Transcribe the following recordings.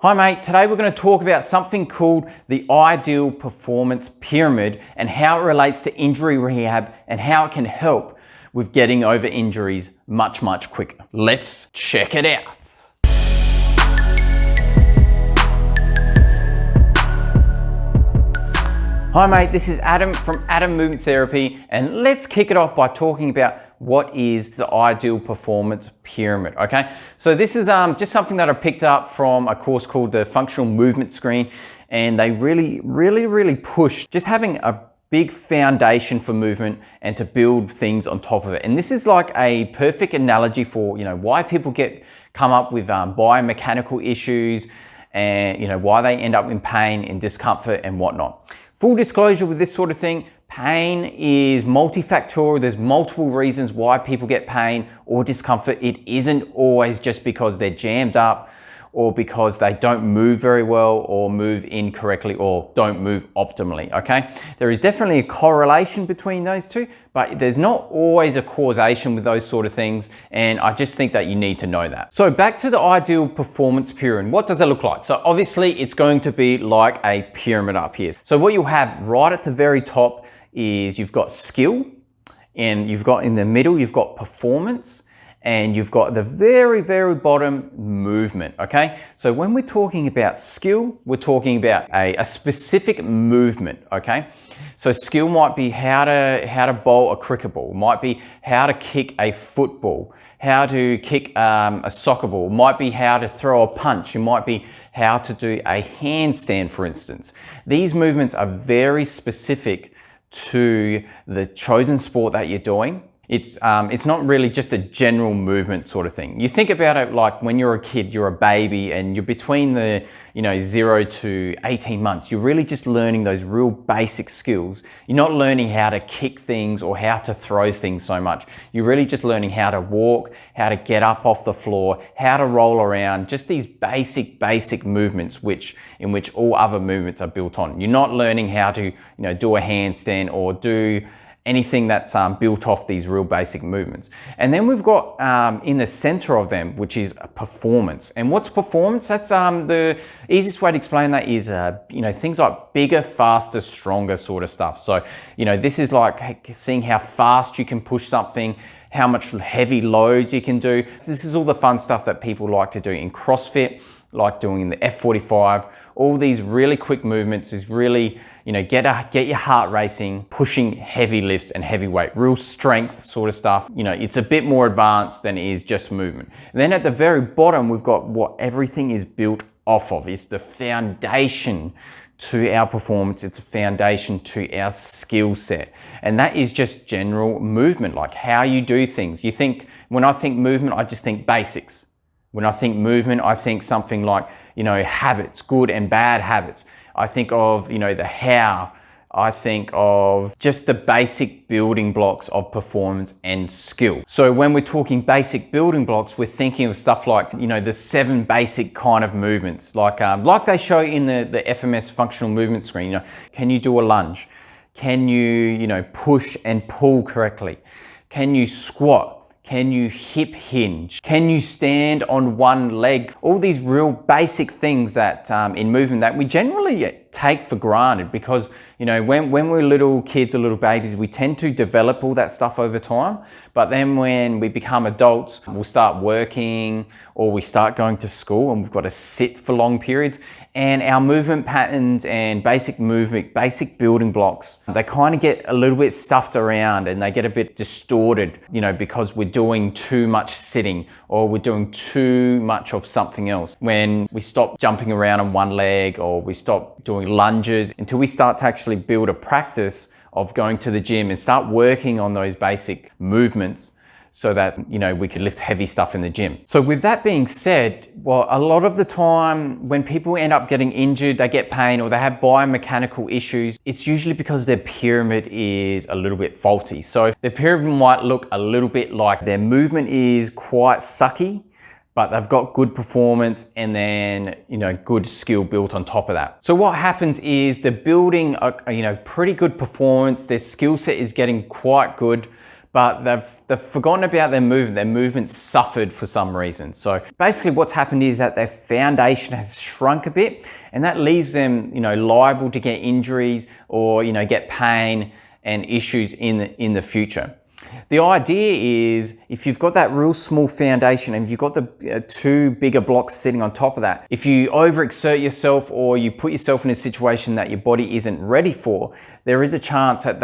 Hi mate, today we're going to talk about something called the ideal performance pyramid and how it relates to injury rehab and how it can help with getting over injuries much quicker. Let's check it out. Hi mate, this is Adam from Adam Movement Therapy, and let's kick it off by talking about what is the ideal performance pyramid, okay? So this is just something that I picked up from a course called the Functional Movement Screen, and they really push just having a big foundation for movement and to build things on top of it. And this is like a perfect analogy for, why people come up with biomechanical issues and, why they end up in pain and discomfort and whatnot. Full disclosure with this sort of thing, pain is multifactorial. There's multiple reasons why people get pain or discomfort. It isn't always just because they're jammed up or because they don't move very well or move incorrectly or don't move optimally, okay? There is definitely a correlation between those two, but there's not always a causation with those sort of things, and I just think that you need to know that. So back to the ideal performance pyramid, what does it look like? So obviously it's going to be like a pyramid up here. So what you'll have right at the very top is you've got skill, and you've got in the middle, you've got performance, and you've got the very bottom movement, okay? So when we're talking about skill, we're talking about a specific movement, okay? So skill might be how to bowl a cricket ball, might be how to kick a football, how to kick a soccer ball, might be how to throw a punch, it might be how to do a handstand, for instance. These movements are very specific to the chosen sport that you're doing. It's not really just a general movement sort of thing. You think about it like when you're a kid, you're a baby, and you're between the 0 to 18 months. You're really just learning those real basic skills. You're not learning how to kick things or how to throw things so much. You're really just learning how to walk, how to get up off the floor, how to roll around, just these basic movements in which all other movements are built on. You're not learning how to do a handstand or do anything that's built off these real basic movements. And then we've got in the center of them, which is performance. And what's performance? That's the easiest way to explain that is, things like bigger, faster, stronger sort of stuff. So, this is like seeing how fast you can push something, how much heavy loads you can do. This is all the fun stuff that people like to do in CrossFit, like doing in the F45. All these really quick movements is really, get your heart racing, pushing heavy lifts and heavy weight, real strength sort of stuff. It's a bit more advanced than it is just movement. And then at the very bottom, we've got what everything is built off of. It's the foundation to our performance. It's a foundation to our skill set. And that is just general movement, like how you do things. When I think movement, I just think basics. When I think movement, I think something like, habits, good and bad habits. I think of, the how. I think of just the basic building blocks of performance and skill. So when we're talking basic building blocks, we're thinking of stuff like, the 7 basic kind of movements, like they show in the FMS functional movement screen. Can you do a lunge? Can you, push and pull correctly? Can you squat? Can you hip hinge? Can you stand on one leg? All these real basic things that in movement that we generally take for granted because, when we're little kids or little babies, we tend to develop all that stuff over time. But then when we become adults, we'll start working or we start going to school and we've got to sit for long periods. And our movement patterns and basic building blocks, they kind of get a little bit stuffed around and they get a bit distorted, because we're doing too much sitting or we're doing too much of something else. When we stop jumping around on one leg or we stop doing lunges until we start to actually build a practice of going to the gym and start working on those basic movements so that, we can lift heavy stuff in the gym. So with that being said, well, a lot of the time when people end up getting injured, they get pain or they have biomechanical issues, it's usually because their pyramid is a little bit faulty. So their pyramid might look a little bit like their movement is quite sucky, but they've got good performance and then, good skill built on top of that. So what happens is they're building a pretty good performance, their skill set is getting quite good, but they've forgotten about their movement. Their movement suffered for some reason. So basically what's happened is that their foundation has shrunk a bit, and that leaves them, liable to get injuries or, get pain and issues in the future. The idea is if you've got that real small foundation and you've got the two bigger blocks sitting on top of that, if you overexert yourself or you put yourself in a situation that your body isn't ready for, there is a chance that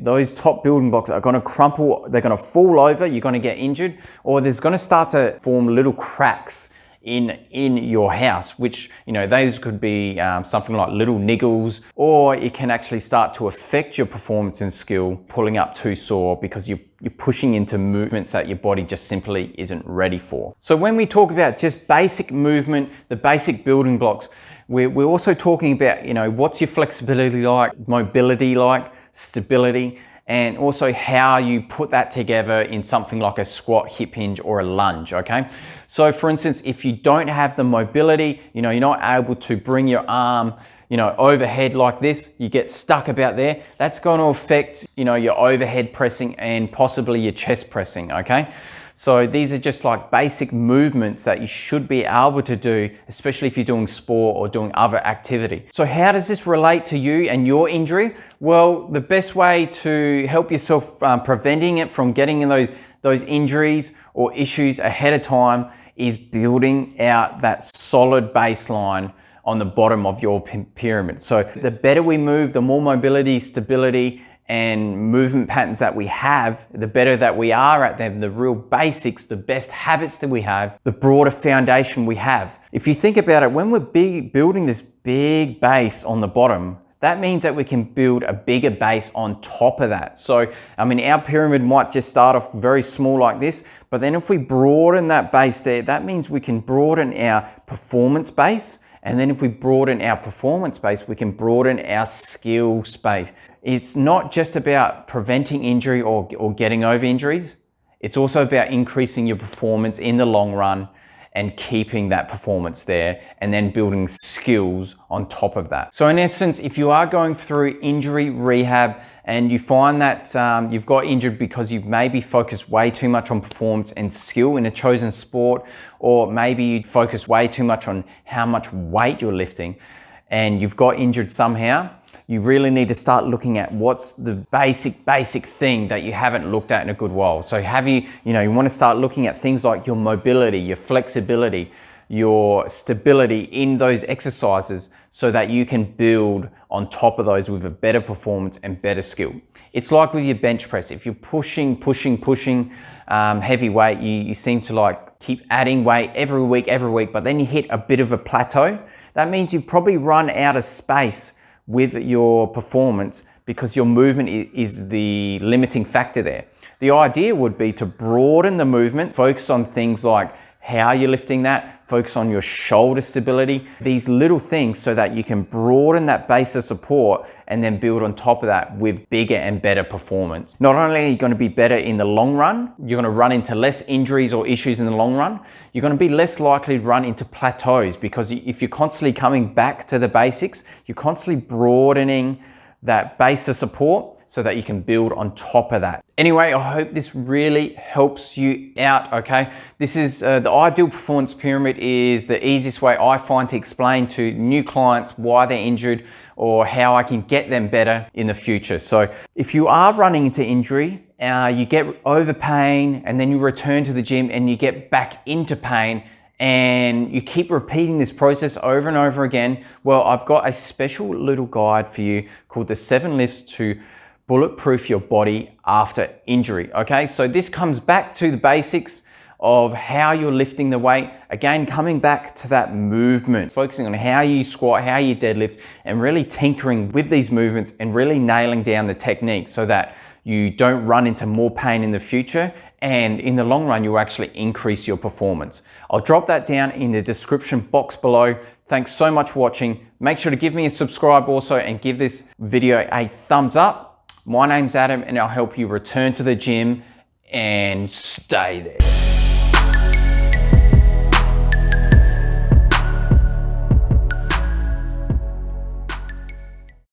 those top building blocks are going to crumple, they're going to fall over, you're going to get injured, or there's going to start to form little cracks in your house, which, those could be something like little niggles, or it can actually start to affect your performance and skill, pulling up too sore because you're pushing into movements that your body just simply isn't ready for. So when we talk about just basic movement, the basic building blocks, we're also talking about, what's your flexibility like, mobility like, stability, and also how you put that together in something like a squat, hip hinge, or a lunge, okay? So for instance, if you don't have the mobility, you're not able to bring your arm, overhead like this, you get stuck about there, that's going to affect, your overhead pressing and possibly your chest pressing, okay? So these are just like basic movements that you should be able to do, especially if you're doing sport or doing other activity. So how does this relate to you and your injury? Well, the best way to help yourself preventing it from getting in those injuries or issues ahead of time is building out that solid baseline on the bottom of your pyramid. So the better we move, the more mobility, stability, and movement patterns that we have, the better that we are at them, the real basics, the best habits that we have, the broader foundation we have. If you think about it, when we're building this big base on the bottom, that means that we can build a bigger base on top of that. So, our pyramid might just start off very small like this, but then if we broaden that base there, that means we can broaden our performance base. And then if we broaden our performance base, we can broaden our skill space. It's not just about preventing injury or getting over injuries. It's also about increasing your performance in the long run and keeping that performance there, and then building skills on top of that. So in essence, if you are going through injury rehab and you find that you've got injured because you've maybe focused way too much on performance and skill in a chosen sport, or maybe you focus way too much on how much weight you're lifting and you've got injured somehow, you really need to start looking at what's the basic thing that you haven't looked at in a good while. So you want to start looking at things like your mobility, your flexibility, your stability in those exercises so that you can build on top of those with a better performance and better skill. It's like with your bench press. If you're pushing heavy weight, you seem to keep adding weight every week, but then you hit a bit of a plateau. That means you've probably run out of space with your performance because your movement is the limiting factor there. The idea would be to broaden the movement, focus on things like how you're lifting that, focus on your shoulder stability, these little things so that you can broaden that base of support and then build on top of that with bigger and better performance. Not only are you going to be better in the long run, you're going to run into less injuries or issues in the long run, you're going to be less likely to run into plateaus, because if you're constantly coming back to the basics, you're constantly broadening that base of support so that you can build on top of that. Anyway, I hope this really helps you out, okay? This is the ideal performance pyramid is the easiest way I find to explain to new clients why they're injured or how I can get them better in the future. So if you are running into injury, you get over pain and then you return to the gym and you get back into pain, and you keep repeating this process over and over again, well, I've got a special little guide for you called the 7 Lifts to Bulletproof Your Body After Injury, okay? So this comes back to the basics of how you're lifting the weight. Again, coming back to that movement, focusing on how you squat, how you deadlift, and really tinkering with these movements and really nailing down the technique so that you don't run into more pain in the future, and in the long run, you'll actually increase your performance. I'll drop that down in the description box below. Thanks so much for watching. Make sure to give me a subscribe also and give this video a thumbs up. My name's Adam and I'll help you return to the gym and stay there.